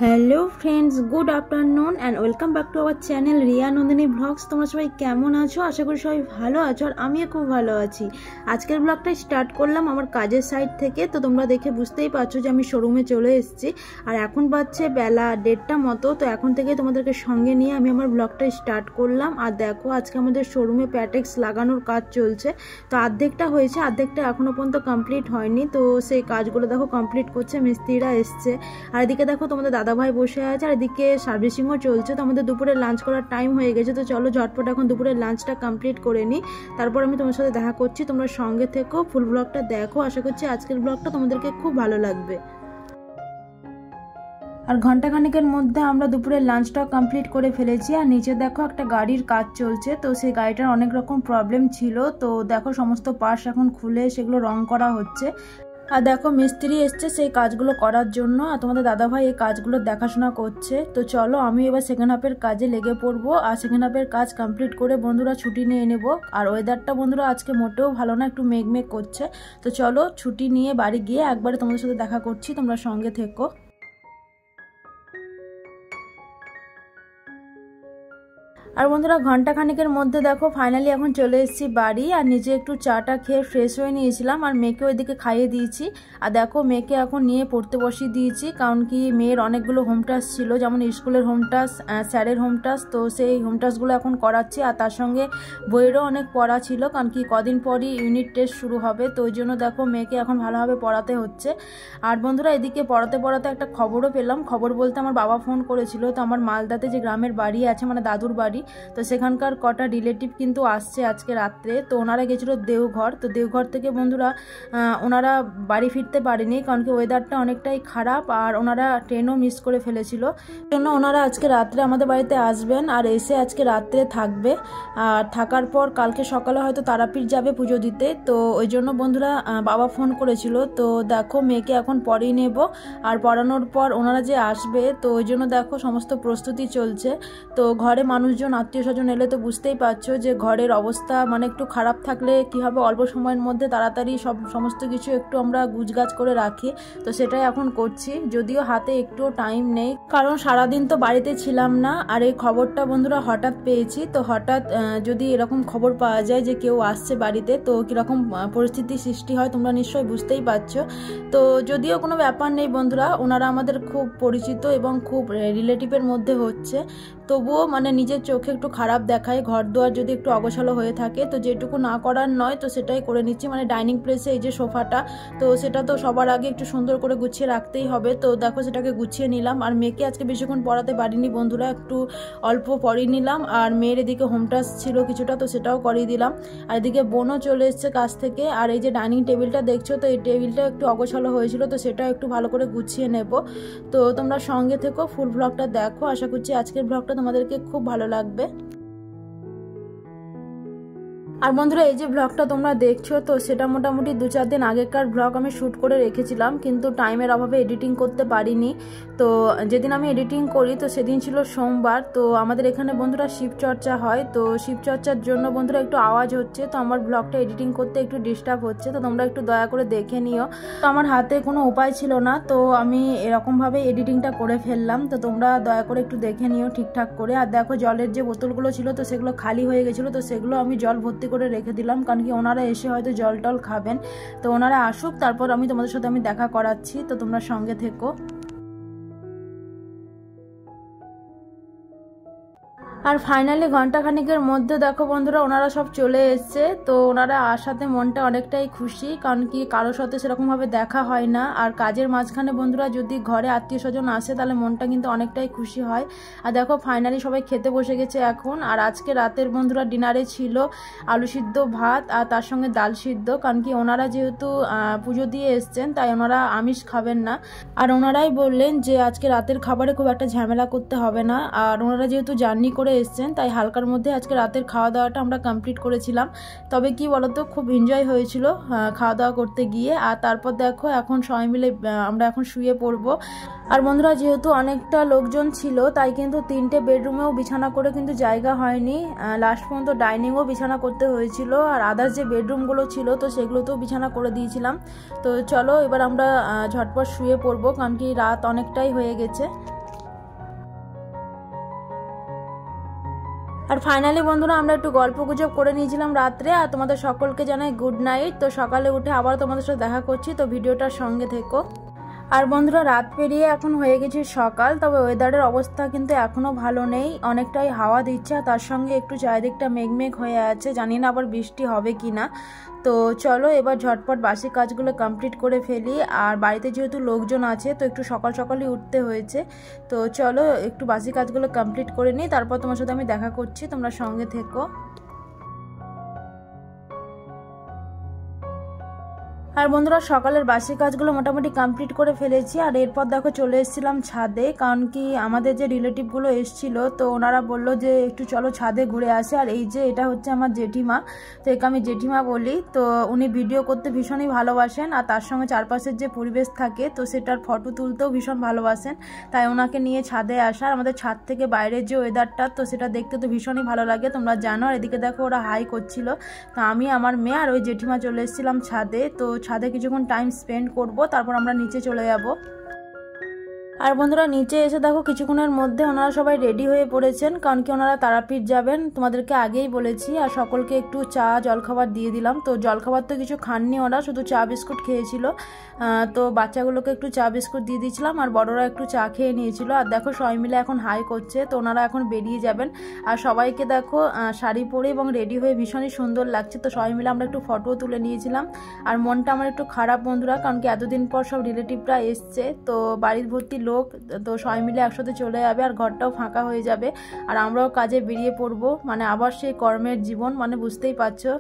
Hello friends, good afternoon and welcome back to our channel Riya Nandini blogs. তোমরা সবাই কেমন আছো? আশা করি সবাই ভালো আছো, আর আমিও খুব ভালো আছি। আজকের ব্লগটা স্টার্ট করলাম আমার কাজের সাইড থেকে। তো তোমরা দেখে বুঝতেই পারছো যে আমি শোরুমে চলে এসেছি, আর এখন বাজছে বেলা 1:30 মতো। তো এখন থেকে তোমাদেরকে সঙ্গে নিয়ে আমি আমার ব্লগটা স্টার্ট করলাম। আর দেখো, আজকে আমাদের শোরুমে প্যাটেক্স লাগানোর কাজ চলছে। তো অর্ধেকটা হয়েছে, অর্ধেকটা এখনো পর্যন্ত কমপ্লিট হয়নি। তো সেই কাজগুলো দেখো কমপ্লিট করছে, মিস্ত্রিরা এসছে। আর এদিকে দেখো তোমাদের দাদাভাই বসে আছে, আর এদিকে সার্ভিসিংও চলছে। তো আমাদের দুপুরে লাঞ্চ করার টাইম হয়ে গেছে। তো চলো ঝটপট এখন দুপুরের লাঞ্চটা কমপ্লিট করে নিই, তারপর আমি তোমার সাথে দেখা করছি। তোমরা সঙ্গে থেকো, ফুল ব্লগটা দেখো। আশা করছি আজকের ব্লগটা তোমাদেরকে খুব ভালো লাগবে। আর ঘন্টাখানেকের মধ্যে আমরা দুপুরের লাঞ্চটা কমপ্লিট করে ফেলেছি। আর নিচে দেখো একটা গাড়ির কাজ চলছে। তো সেই গাড়িটার অনেক রকম প্রবলেম ছিল। তো দেখো সমস্ত পার্টস এখন খুলে সেগুলো রং করা হচ্ছে। আর দেখো মিস্ত্রি এসছে সেই কাজগুলো করার জন্য, আর তোমাদের দাদাভাই এই কাজগুলো দেখাশোনা করছে। তো চলো আমি এবার সেকেন্ড হাফের কাজে লেগে পড়বো। আর সেকেন্ড হাফের কাজ কমপ্লিট করে বন্ধুরা ছুটি নিয়ে নেব। আর ওয়েদারটা বন্ধুরা আজকে মোটেও ভালো না, একটু মেঘ করছে। তো চলো ছুটি নিয়ে বাড়ি গিয়ে একবারে তোমাদের সাথে দেখা করছি, তোমরা সঙ্গে থেকো। আর বন্ধুরা ঘন্টাখানেকের মধ্যে দেখো ফাইনালি এখন চলে এসেছি বাড়ি। আর নিজে একটু চাটা খেয়ে ফ্রেশ হয়ে নিয়েছিলাম, আর মেয়েকে ওইদিকে খাইয়ে দিয়েছি। আর দেখো মেয়েকে এখন নিয়ে পড়তে বসিয়ে দিয়েছি, কারণ কি মেয়ের অনেকগুলো হোম টাস্ক ছিল, যেমন স্কুলের হোম টাস্ক, স্যারের হোম টাস্ক। তো সেই হোম টাস্কগুলো এখন করাচ্ছি। আর তার সঙ্গে বইয়েরও অনেক পড়া ছিল, কারণ কি কদিন পরই ইউনিট টেস্ট শুরু হবে। তো ওই জন্য দেখো মেয়েকে এখন ভালোভাবে পড়াতে হচ্ছে। আর বন্ধুরা এদিকে পড়াতে পড়াতে একটা খবরও পেলাম। খবর বলতে আমার বাবা ফোন করেছিল। তো আমার মালদাতে যে গ্রামের বাড়ি আছে, মানে দাদুর বাড়ি, তো সেখানকার কটা রিলেটিভ কিন্তু আসছে আজকে রাত্রে। তো ওনারা গেছিলো দেওঘর। তো দেওঘর থেকে বন্ধুরা ওনারা বাড়ি ফিরতে পারেনি, কারণ কি ওয়েদারটা অনেকটাই খারাপ, আর ওনারা ট্রেনও মিস করে ফেলেছিল। জন্য ওনারা আজকে রাত্রে আমাদের বাড়িতে আসবেন, আর এসে আজকে রাত্রে থাকবে। আর থাকার পর কালকে সকালে হয়তো তারাপীঠ যাবে পুজো দিতে। তো ওই জন্য বন্ধুরা বাবা ফোন করেছিল। তো দেখো মেয়েকে এখন পড়িয়ে নেব, আর পড়ানোর পর ওনারা যে আসবে, তো ওই জন্য দেখো সমস্ত প্রস্তুতি চলছে। তো ঘরে মানুষজন আত্মীয় স্বজন এলে তো বুঝতেই পারছো যে ঘরের অবস্থা মানে একটু খারাপ থাকলে কি হবে, অল্প সময়ের মধ্যে তাড়াতাড়ি সমস্ত কিছু একটু আমরা গুছগাছ করে রাখি। তো সেটাই এখন করছি, যদিও হাতে একটু টাইম নেই, কারণ সারাদিন তো বাড়িতে ছিলাম না। আর এই খবরটা বন্ধুরা হঠাৎ পেয়েছি। তো হঠাৎ যদি এরকম খবর পাওয়া যায় যে কেউ আসছে বাড়িতে, তো কিরকম পরিস্থিতি সৃষ্টি হয় তোমরা নিশ্চয়ই বুঝতেই পারছো। তো যদিও কোনো ব্যাপার নেই বন্ধুরা, ওনারা আমাদের খুব পরিচিত এবং খুব রিলেটিভের মধ্যে হচ্ছে, তবুও মানে নিজের চোখে একটু খারাপ দেখায় ঘর দুয়ার যদি একটু অগোছালো হয়ে থাকে। তো যেটুকু না করার নয় তো সেটাই করে নিচ্ছি। মানে ডাইনিং প্লেসে এই যে সোফাটা, তো সেটা তো সবার আগে একটু সুন্দর করে গুছিয়ে রাখতেই হবে। তো দেখো সেটাকে গুছিয়ে নিলাম। আর মেয়েকে আজকে বেশিক্ষণ পড়াতে পারিনি বন্ধুরা, একটু অল্প পড়িয়ে নিলাম। আর মেয়ের এদিকে হোম টাস্ক ছিল কিছুটা, তো সেটাও করিয়ে দিলাম। আর এদিকে বোনও চলে এসছে কাছ থেকে। আর এই যে ডাইনিং টেবিলটা দেখছো, তো এই টেবিলটা একটু অগোছালো হয়েছিল, তো সেটা একটু ভালো করে গুছিয়ে নেব। তো তোমরা সঙ্গে থেকো, ফুল ব্লগটা দেখো। আশা করছি আজকের ব্লগটা তোমাদেরকে খুব ভালো লাগবে। আর বন্ধুরা এই যে ব্লগটা তোমরা দেখছো, তো সেটা মোটামুটি 2-4 দিন আগেকার ব্লগ আমি শ্যুট করে রেখেছিলাম, কিন্তু টাইমের অভাবে এডিটিং করতে পারিনি। তো যেদিন আমি এডিটিং করি তো সেদিন ছিল সোমবার। তো আমাদের এখানে বন্ধুরা শিবচর্চা হয়। তো শিবচর্চার জন্য বন্ধুরা একটু আওয়াজ হচ্ছে, তো আমার ব্লগটা এডিটিং করতে একটু ডিস্টার্ব হচ্ছে। তো তোমরা একটু দয়া করে দেখে নিও। তো আমার হাতে কোনো উপায় ছিল না, তো আমি এরকমভাবে এডিটিংটা করে ফেললাম। তো তোমরা দয়া করে একটু দেখে নিও ঠিকঠাক করে। আর দেখো জলের যে বোতলগুলো ছিল, তো সেগুলো খালি হয়ে গেছিলো। তো সেগুলো আমি জল ভর্তি করে রেখে দিলাম, কারণ কি ওনারা এসে হয়তো জল টল খাবেন। তো ওনারা আসুক, তারপর আমি তোমাদের সাথে আমি দেখা করাচ্ছি। তো তোমরা সঙ্গে থেকো। আর ফাইনালি ঘন্টাখানিকের মধ্যে দেখো বন্ধুরা ওনারা সব চলে এসছে। তো ওনারা আসাতে মনটা অনেকটাই খুশি, কারণ কি কারোর সাথে সেরকমভাবে দেখা হয় না। আর কাজের মাঝখানে বন্ধুরা যদি ঘরে আত্মীয় স্বজন আসে তাহলে মনটা কিন্তু অনেকটাই খুশি হয়। আর দেখো ফাইনালি সবাই খেতে বসে গেছে এখন। আর আজকে রাতের বন্ধুরা ডিনারে ছিল আলু সিদ্ধ ভাত, আর তার সঙ্গে ডাল সিদ্ধ, কারণ কি ওনারা যেহেতু পুজো দিয়ে এসছেন তাই ওনারা আমিষ খাবেন না। আর ওনারাই বললেন যে আজকে রাতের খাবারে খুব একটা ঝামেলা করতে হবে না। আর ওনারা যেহেতু জার্নি করে এসছেন তাই হালকার মধ্যে আজকে রাতের খাওয়া দাওয়াটা আমরা কমপ্লিট করেছিলাম। তবে কি বলতো, খুব এনজয় হয়েছিল খাওয়া দাওয়া করতে গিয়ে। আর তারপর দেখো এখন সবাই মিলে আমরা এখন শুয়ে পড়বো। আর বন্ধুরা যেহেতু অনেকটা লোকজন ছিল তাই কিন্তু 3টে বেডরুমেও বিছানা করে কিন্তু জায়গা হয়নি, লাস্ট পর্যন্ত ডাইনিংও বিছানা করতে হয়েছিল। আর আদার্স যে বেডরুমগুলো ছিল তো সেগুলোতেও বিছানা করে দিয়েছিলাম। তো চলো এবার আমরা ঝটপট শুয়ে পড়বো, কারণ কি রাত অনেকটাই হয়ে গেছে। আর ফাইনালি বন্ধুরা আমরা একটু গল্প গুজব করে নিয়েছিলাম রাত্রে। আর তোমাদের সকলকে জানাই গুড নাইট। তো সকালে উঠে আবার তোমাদের সাথে দেখা করছি, তো ভিডিওটার সঙ্গে থেকো। আর বন্ধুরা রাত পেরিয়ে এখন হয়ে গেছে সকাল, তবে ওয়েদারের অবস্থা কিন্তু এখনও ভালো নেই, অনেকটাই হাওয়া দিচ্ছে আর তার সঙ্গে একটু চারিদিকটা মেঘমেঘ হয়ে আছে, জানি না আবার বৃষ্টি হবে কি না। তো চলো এবার ঝটপট বাসি কাজগুলো কমপ্লিট করে ফেলি। আর বাড়িতে যেহেতু লোকজন আছে তো একটু সকাল সকালই উঠতে হয়েছে। তো চলো একটু বাসি কাজগুলো কমপ্লিট করে নিই, তারপর তোমার সাথে আমি দেখা করছি, তোমরা সঙ্গে থেকো। আর বন্ধুরা সকালের বাসি কাজগুলো মোটামুটি কমপ্লিট করে ফেলেছি। আর এরপর দেখো চলে এসেছিলাম ছাদে, কারণ কি আমাদের যে রিলেটিভগুলো এসেছিল তো ওনারা বললো যে একটু চলো ছাদে ঘুরে আসে। আর এই যে এটা হচ্ছে আমার জেঠিমা, তো একে আমি জেঠিমা বলি। তো উনি ভিডিও করতে ভীষণই ভালোবাসেন আর তার সঙ্গে চারপাশের যে পরিবেশ থাকে তো সেটার ফটো তুলতেও ভীষণ ভালোবাসেন, তাই ওনাকে নিয়ে ছাদে আসা। আর আমাদের ছাদ থেকে বাইরের যে ওয়েদারটা তো সেটা দেখতে তো ভীষণই ভালো লাগে, তোমরা জানো। আর এদিকে দেখো ওরা হাই করছিল, তো আমি আমার মেয়ে আর ওই জেঠিমা চলে এসেছিলাম ছাদে। তো ছাদে কিছুক্ষণ টাইম স্পেন্ড করব, তারপর আমরা নিচে চলে যাব। আর বন্ধুরা নিচে এসে দেখো কিছুক্ষণের মধ্যে ওনারা সবাই রেডি হয়ে পড়েছেন, কারণ কি ওনারা তারাপীঠ যাবেন, তোমাদেরকে আগেই বলেছি। আর সকলকে একটু চা জলখাবার দিয়ে দিলাম। তো জলখাবার তো কিছু খাননি ওরা, শুধু চা বিস্কুট খেয়েছিল। তো বাচ্চাগুলোকে একটু চা বিস্কুট দিয়ে দিয়েছিলাম আর বড়রা একটু চা খেয়ে নিয়েছিল। আর দেখো সবাই মিলে এখন হাই করছে, তো ওনারা এখন বেরিয়ে যাবেন। আর সবাইকে দেখো শাড়ি পরে এবং রেডি হয়ে ভীষণই সুন্দর লাগছে। তো সবাই মিলে আমরা একটু ফটো তুলে নিয়েছিলাম। আর মনটা আমার একটু খারাপ বন্ধুরা, কারণ কি এতদিন পর সব রিলেটিভরা এসছে, তো বাড়ির ভর্তি লোক, তো সবাই মিলে একসাথে চলে যাবে আর ঘরটাও ফাঁকা হয়ে যাবে। আর আমরাও কাজে বেরিয়ে পড়বো, মানে আবার সেই কর্মের জীবন, মানে বুঝতেই পারছো।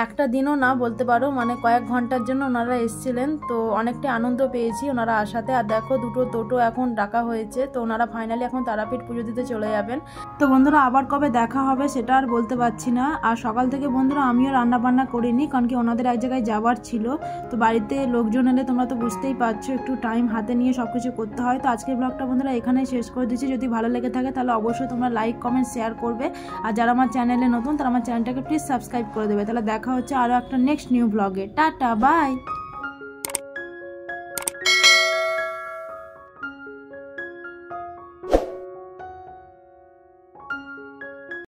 একটা দিনও না বলতে পারো, মানে কয়েক ঘন্টার জন্য ওনারা এসেছিলেন। তো অনেকটাই আনন্দ পেয়েছি ওনারা আসাতে। আর দেখো দুটো টোটো এখন ডাকা হয়েছে, তো ওনারা ফাইনালি এখন তারাপীঠ পুজো দিতে চলে যাবেন। তো বন্ধুরা আবার কবে দেখা হবে সেটা আর বলতে পারছি না। আর সকাল থেকে বন্ধুরা আমিও রান্না বান্না করিনি, কারণ কি ওনাদের এক জায়গায় যাওয়ার ছিল। তো বাড়িতে লোকজন এলে তোমরা তো বুঝতেই পারছো একটু টাইম হাতে নিয়ে সবকিছু করতে হয়। তো আজকের ব্লগটা বন্ধুরা এখানেই শেষ করে দিচ্ছি। যদি ভালো লেগে থাকে তাহলে অবশ্যই তোমরা লাইক কমেন্ট শেয়ার করবে। আর যারা আমার চ্যানেলে নতুন তারা আমার চ্যানেলটাকে প্লিজ সাবস্ক্রাইব করে দেবে। তাহলে দেখা হচ্ছে আরও একটা নেক্সট নিউ ব্লগে। Tata bye.